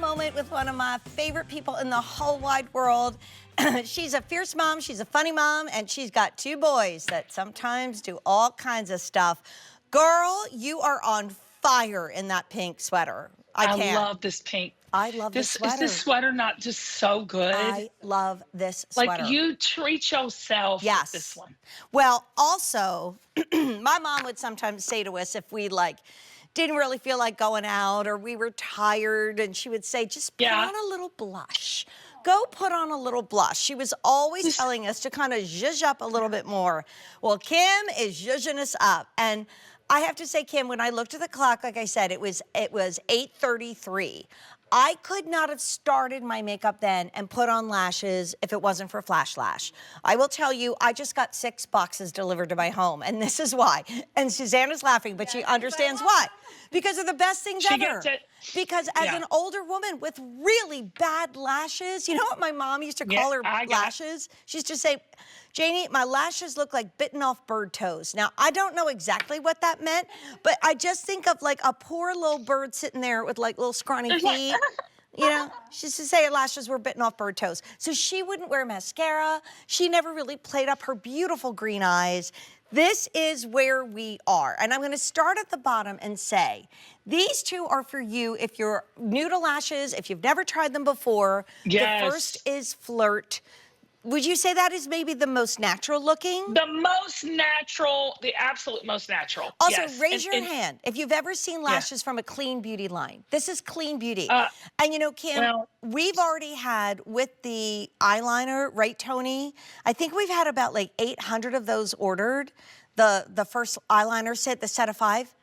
moment with one of my favorite people in the whole wide world. She's a fierce mom, she's a funny mom, and she's got two boys that sometimes do all kinds of stuff. Girl, you are on fire in that pink sweater. I love this pink. I love this sweater. Is this sweater not just so good? I love this Like, sweater. you treat yourself with this one. Well, also, my mom would sometimes say to us if we didn't really feel like going out or we were tired, and she would say, just put on a little blush. Go put on a little blush. She was always telling us to kind of zhuzh up a little bit more. Well, Kim is zhuzhing us up. And I have to say, Kim, when I looked at the clock, like I said, it was 8:33. I could not have started my makeup then and put on lashes if it wasn't for Flash Lash. I will tell you, I just got 6 boxes delivered to my home, and this is why. And Susanna's laughing, but she understands why. Because they're the best things ever. Because as an older woman with really bad lashes, you know what my mom used to call her lashes? She used to say, Janie, my lashes look like bitten off bird toes. Now, I don't know exactly what that meant, but I just think of like a poor little bird sitting there with like little scrawny feet. You know, she used to say her lashes were bitten off bird toes. So she wouldn't wear mascara. She never really played up her beautiful green eyes. This is where we are. And I'm gonna start at the bottom and say, these two are for you if you're new to lashes, if you've never tried them before. Yes. The first is Flirt. Would you say that is maybe the most natural looking? The most natural, the absolute most natural. Also, raise your hand if you've ever seen lashes from a clean beauty line. This is clean beauty. And you know, Kim, we've already had with the eyeliner, right, Tony? I think we've had about like 800 of those ordered. The first eyeliner set, the set of 5.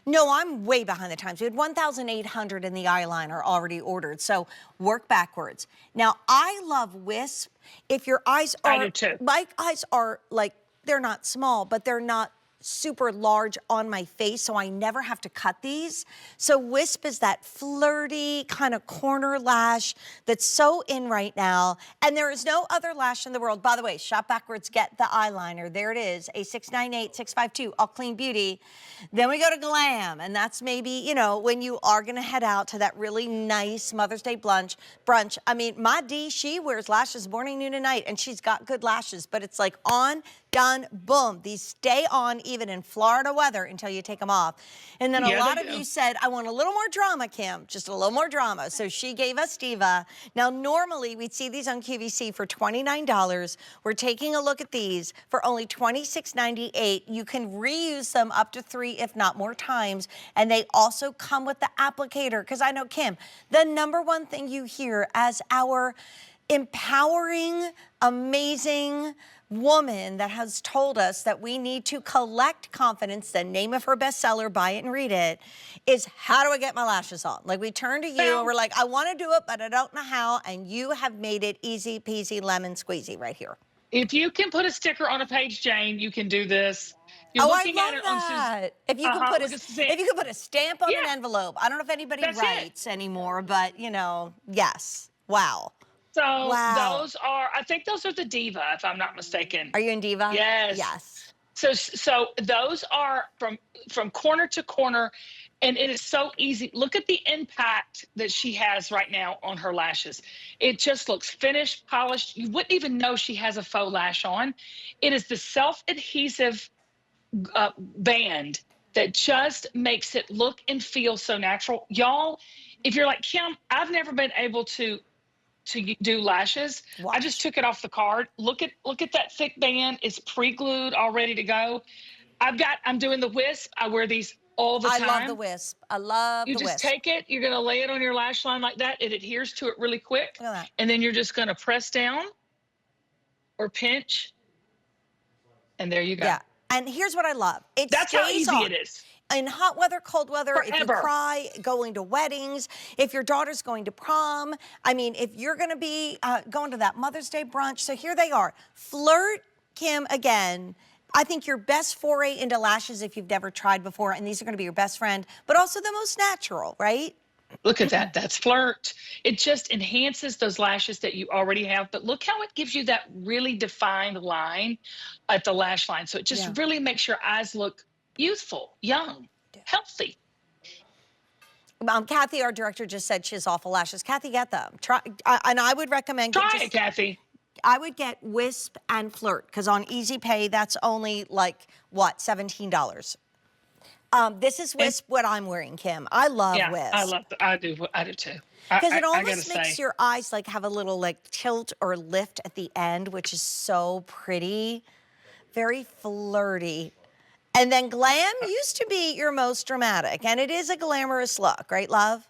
No, I'm way behind the times. We had 1,800 in the eyeliner already ordered. So work backwards. Now, I love Wisp. If your eyes are, I do too. My eyes are like, they're not small, but they're not super large on my face, so I never have to cut these. So Wisp is that flirty kind of corner lash that's so in right now, and there is no other lash in the world. By the way, shop backwards, get the eyeliner. There it is, A698652, all clean beauty. Then we go to Glam, and that's maybe, you know, when you are gonna head out to that really nice Mother's Day brunch. I mean, my D, she wears lashes morning, noon, and night, and she's got good lashes, but it's like on, done, boom. These stay on even in Florida weather until you take them off. And then a lot of you said, I want a little more drama, Kim, just a little more drama. So she gave us Diva. Now, normally we'd see these on QVC for $29. We're taking a look at these for only $26.98. You can reuse them up to 3, if not more times. And they also come with the applicator. Because I know, Kim, the #1 thing you hear as our empowering, amazing woman that has told us that we need to collect confidence, the name of her bestseller, buy it and read it, is how do I get my lashes on? Like, we turn to you and we're like, I want to do it, but I don't know how, and you have made it easy peasy lemon squeezy right here. If you can put a sticker on a page, Jane, you can do this. You're looking at it that. If you can put a stamp on an envelope. I don't know if anybody writes anymore, but you know, yes. Wow. So those are, I think those are the Diva, if I'm not mistaken. Are you in Diva? Yes. Yes. So those are from corner to corner, and it is so easy. Look at the impact that she has right now on her lashes. It just looks finished, polished. You wouldn't even know she has a faux lash on. It is the self-adhesive band that just makes it look and feel so natural. Y'all, if you're like, Kim, I've never been able to do lashes. I just took it off the card. Look at that thick band. It's pre-glued, all ready to go. I'm doing the Wisp. I wear these all the time. I love the Wisp. I love the Wisp. You just take it, you're gonna lay it on your lash line like that. It adheres to it really quick. Look at that. And then you're just gonna press down or pinch, and there you go. Yeah, and here's what I love. That's how easy it is. In hot weather, cold weather, Forever. If you cry, going to weddings, if your daughter's going to prom, I mean, if you're gonna be going to that Mother's Day brunch, so here they are. Flirt, Kim, again, I think your best foray into lashes if you've never tried before, and these are gonna be your best friend, but also the most natural, right? Look at that, that's Flirt. It just enhances those lashes that you already have, but look how it gives you that really defined line at the lash line. So it just really makes your eyes look youthful, young, healthy. Kathy, our director, just said she has awful lashes. Kathy, get them. Try, and I would recommend Try it, Kathy. I would get Wisp and Flirt, because on Easy Pay, that's only like, what, $17. This is Wisp, what I'm wearing, Kim. I love Wisp. I do too. Because it I almost makes your eyes like have a little like tilt or lift at the end, which is so pretty. Very flirty. And then glam used to be your most dramatic, and it is a glamorous look, right, love?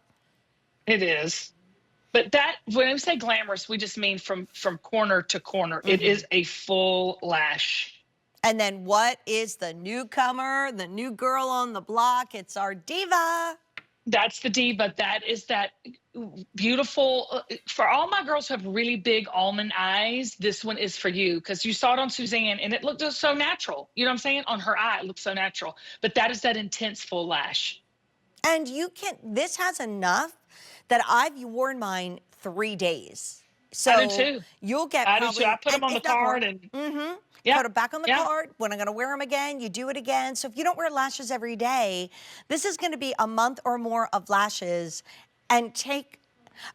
It is. But that, when we say glamorous, we just mean from corner to corner. It is a full lash. And then what is the newcomer, the new girl on the block? It's our diva. That's the diva. That is that beautiful. For all my girls who have really big almond eyes, this one is for you, because you saw it on Suzanne and it looked just so natural. You know what I'm saying? On her eye, it looks so natural. But that is that intense full lash. And you can, this has enough that I've worn mine 3 days. So I do too. You'll get I probably, do too. I put them on the card and put them back on the card. When I'm going to wear them again, you do it again. So if you don't wear lashes every day, this is going to be a month or more of lashes. And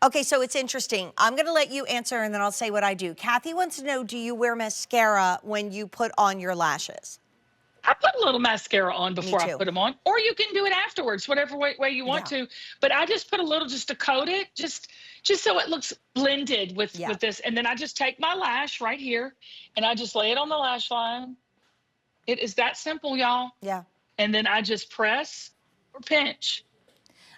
okay, so it's interesting. I'm going to let you answer and then I'll say what I do. Kathy wants to know, do you wear mascara when you put on your lashes? I put a little mascara on before I put them on, or you can do it afterwards, whatever way you want to. But I just put a little just to coat it, just so it looks blended with this. And then I just take my lash right here and I just lay it on the lash line. It is that simple, y'all. Yeah. And then I just press or pinch.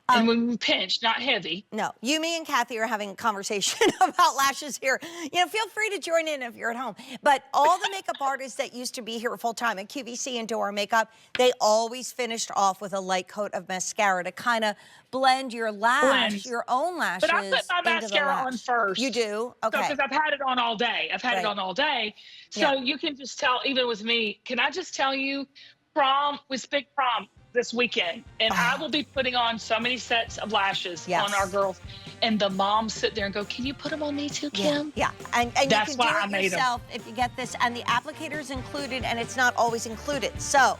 And when we pinch, not heavy. No, you, me, and Kathy are having a conversation about lashes here. You know, feel free to join in if you're at home. But all the makeup artists that used to be here full-time at QVC and do our makeup, they always finished off with a light coat of mascara to kind of blend your lash, your own lashes. But I put my mascara on first. You do? Okay. Because I've had it on all day. I've had it on all day. So you can just tell, even with me, can I just tell you, prom was big prom this weekend, and I will be putting on so many sets of lashes on our girls, and the moms sit there and go, can you put them on me too, Kim? Yeah. And that's you can do it yourself if you get this, and the applicator is included, and it's not always included. So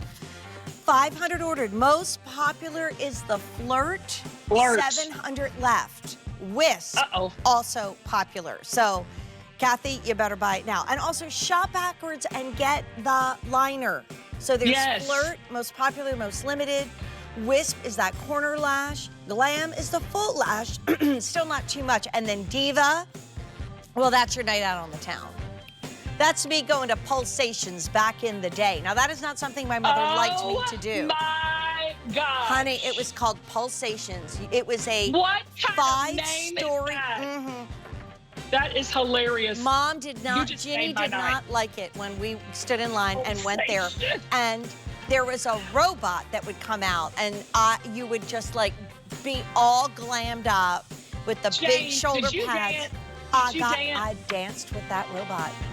500 ordered. Most popular is the Flirt. 700 left. Wisp, also popular. So Kathy, you better buy it now. And also shop backwards and get the liner. So there's Flirt, most popular, most limited. Wisp is that corner lash. Glam is the full lash, still not too much. And then Diva, well, that's your night out on the town. That's me going to Pulsations back in the day. Now, that is not something my mother liked me to do. My God. Honey, it was called Pulsations. It was a five-story. That is hilarious. Mom did not, Ginny did not like it when we stood in line and went there. And there was a robot that would come out, and you would just like be all glammed up with the big shoulder pads. I danced with that robot.